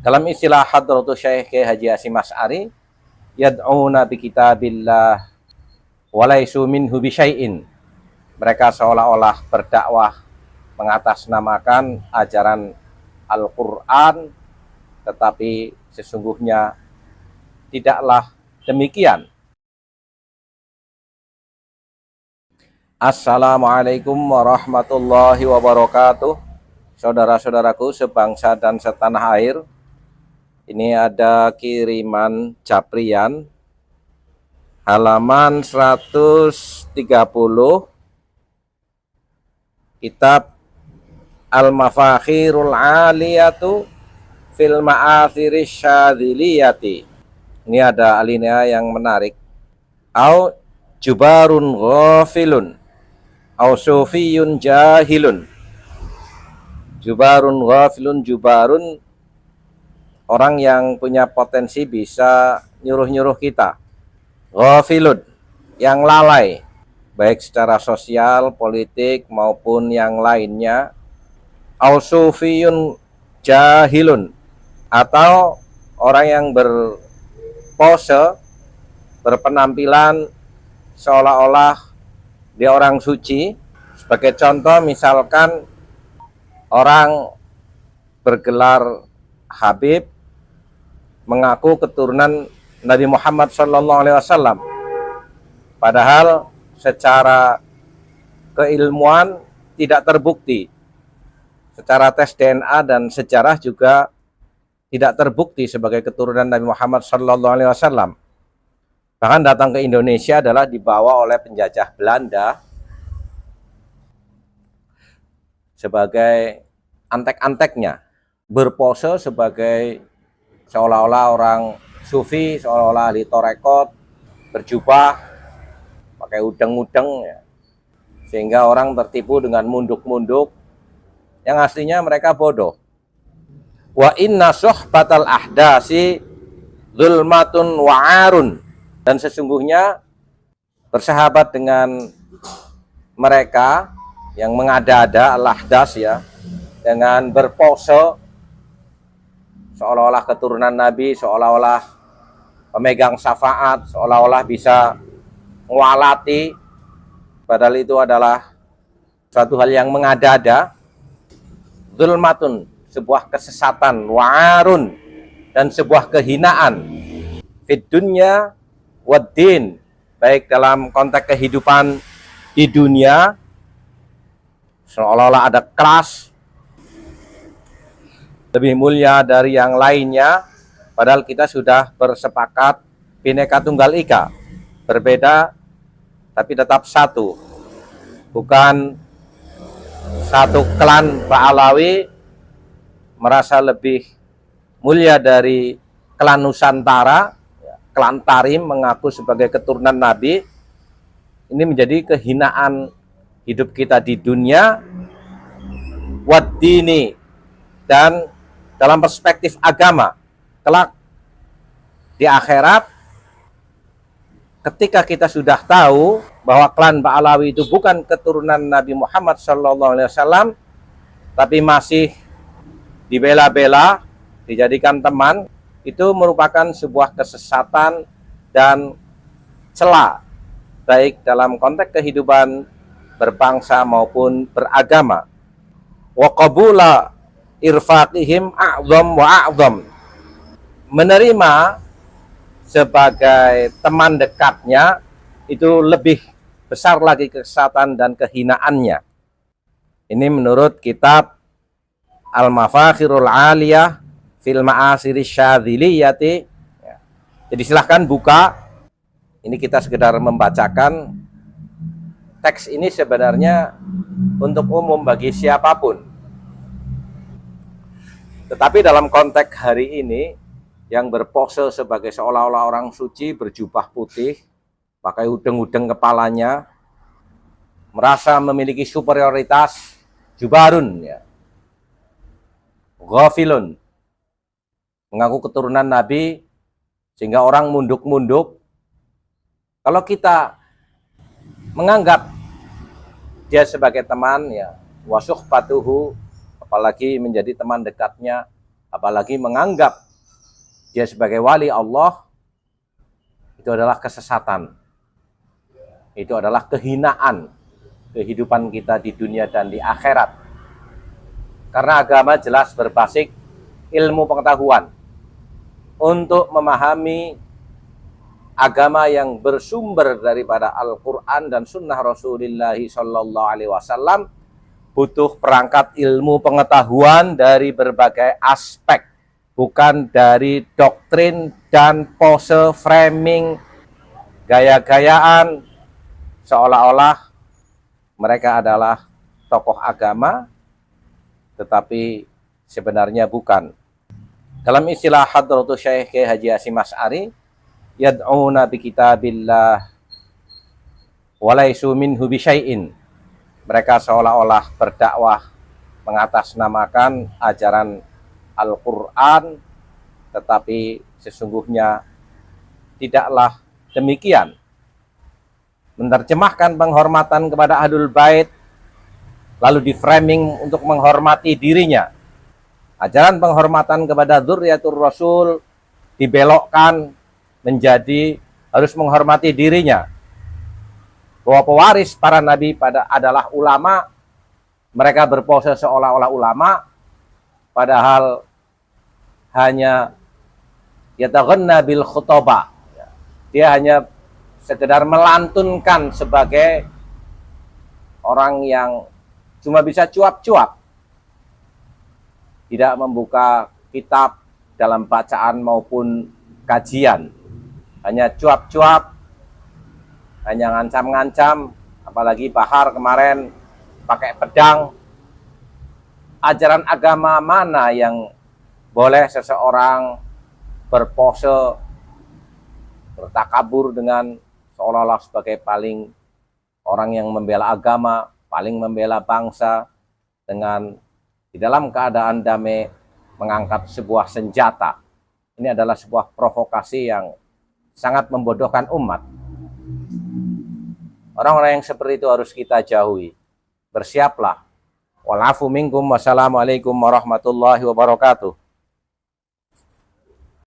Dalam istilah Hadratus Syekh Haji Hasyim Asy'ari, yad'una bi kitabillah wa laisu minhu bi syai'in. Mereka seolah-olah berdakwah mengatasnamakan ajaran Al-Qur'an, tetapi sesungguhnya tidaklah demikian. Assalamualaikum warahmatullahi wabarakatuh. Saudara-saudaraku sebangsa dan setanah air, ini ada kiriman Japrian halaman 130, kitab Al-Mafakhirul Aliyatu fil Ma'athiris Syadziliyati. Ini ada alinea yang menarik. Au jubarun ghafilun au sufiyun jahilun. Jubarun ghafilun, jubarun orang yang punya potensi bisa nyuruh-nyuruh kita. Ghafilun, yang lalai, baik secara sosial, politik maupun yang lainnya. Au sufiyun jahilun, atau orang yang berpose, berpenampilan seolah-olah dia orang suci. Sebagai contoh, misalkan orang bergelar Habib, mengaku keturunan Nabi Muhammad SAW, padahal secara keilmuan tidak terbukti. Secara tes DNA dan sejarah juga tidak terbukti sebagai keturunan Nabi Muhammad SAW. Bahkan datang ke Indonesia adalah dibawa oleh penjajah Belanda sebagai antek-anteknya, berpose sebagai seolah-olah orang sufi, seolah-olah ahli torekot, berjubah, pakai udeng-udeng, ya. Sehingga orang tertipu dengan munduk-munduk yang aslinya mereka bodoh. Wa inna suhbatal ahdasi zulmatun wa'arun, dan sesungguhnya bersahabat dengan mereka yang mengada-ada, al-ahdas, ya, dengan berpose seolah-olah keturunan Nabi, seolah-olah pemegang syafaat, seolah-olah bisa mengualati, padahal itu adalah suatu hal yang mengada-ada. Zulmatun, sebuah kesesatan, wa'arun, dan sebuah kehinaan, fid dunya waddin, baik dalam konteks kehidupan di dunia, seolah-olah ada kelas lebih mulia dari yang lainnya, padahal kita sudah bersepakat Bhinneka Tunggal Ika, berbeda tapi tetap satu, bukan satu klan Ba'alawi merasa lebih mulia dari klan Nusantara, klan Tarim mengaku sebagai keturunan Nabi. Ini menjadi kehinaan hidup kita di dunia, waddini, dan dalam perspektif agama kelak di akhirat, ketika kita sudah tahu bahwa klan Ba'alawi itu bukan keturunan Nabi Muhammad SAW, tapi masih dibela-bela, dijadikan teman, itu merupakan sebuah kesesatan dan celah, baik dalam konteks kehidupan berbangsa maupun beragama. Wa qabula irfaqihim a'zam wa a'zam, menerima sebagai teman dekatnya itu lebih besar lagi kesesatan dan kehinaannya. Ini menurut kitab Al-Mafakhirul Aliyah fil Ma'athiris Syadziliyati. Jadi silahkan buka. Ini kita sekedar membacakan. Teks ini sebenarnya untuk umum bagi siapapun. Tetapi dalam konteks hari ini, yang berpose sebagai seolah-olah orang suci, berjubah putih, pakai udeng-udeng kepalanya, merasa memiliki superioritas, jubarun, ya, ghafilun, mengaku keturunan Nabi, sehingga orang munduk-munduk. Kalau kita menganggap dia sebagai teman, ya, wasuhbatuhu, apalagi menjadi teman dekatnya, apalagi menganggap dia sebagai wali Allah, itu adalah kesesatan. Itu adalah kehinaan kehidupan kita di dunia dan di akhirat. Karena agama jelas berbasis ilmu pengetahuan. Untuk memahami agama yang bersumber daripada Al-Quran dan Sunnah Rasulullah SAW, butuh perangkat ilmu pengetahuan dari berbagai aspek, bukan dari doktrin dan pose framing, gaya-gayaan, seolah-olah mereka adalah tokoh agama, tetapi sebenarnya bukan. Dalam istilah Hadratus Syekh Haji Hasyim Asy'ari, yad'una bi kitabillah wa laisu minhu bi syai'in. Mereka seolah-olah berdakwah mengatasnamakan ajaran Al-Quran, tetapi sesungguhnya tidaklah demikian. Menerjemahkan penghormatan kepada Ahlul Bait, lalu di-framing untuk menghormati dirinya. Ajaran penghormatan kepada Dzurriyyatur Rasul dibelokkan menjadi harus menghormati dirinya. Bahwa pewaris para nabi adalah ulama, mereka berpose seolah-olah ulama, padahal hanya yataghanna bil khutbah. Dia hanya sekedar melantunkan sebagai orang yang cuma bisa cuap-cuap, tidak membuka kitab dalam bacaan maupun kajian, hanya cuap-cuap, hanya ngancam-ngancam, apalagi Bahar kemarin pakai pedang. Ajaran agama mana yang boleh seseorang berpose, bertakabur dengan seolah-olah sebagai paling orang yang membela agama, paling membela bangsa, dengan di dalam keadaan damai mengangkat sebuah senjata. Ini adalah sebuah provokasi yang sangat membodohkan umat. Orang-orang yang seperti itu harus kita jauhi. Bersiaplah. Wal afu minkum, wassalamualaikum warahmatullahi wabarakatuh.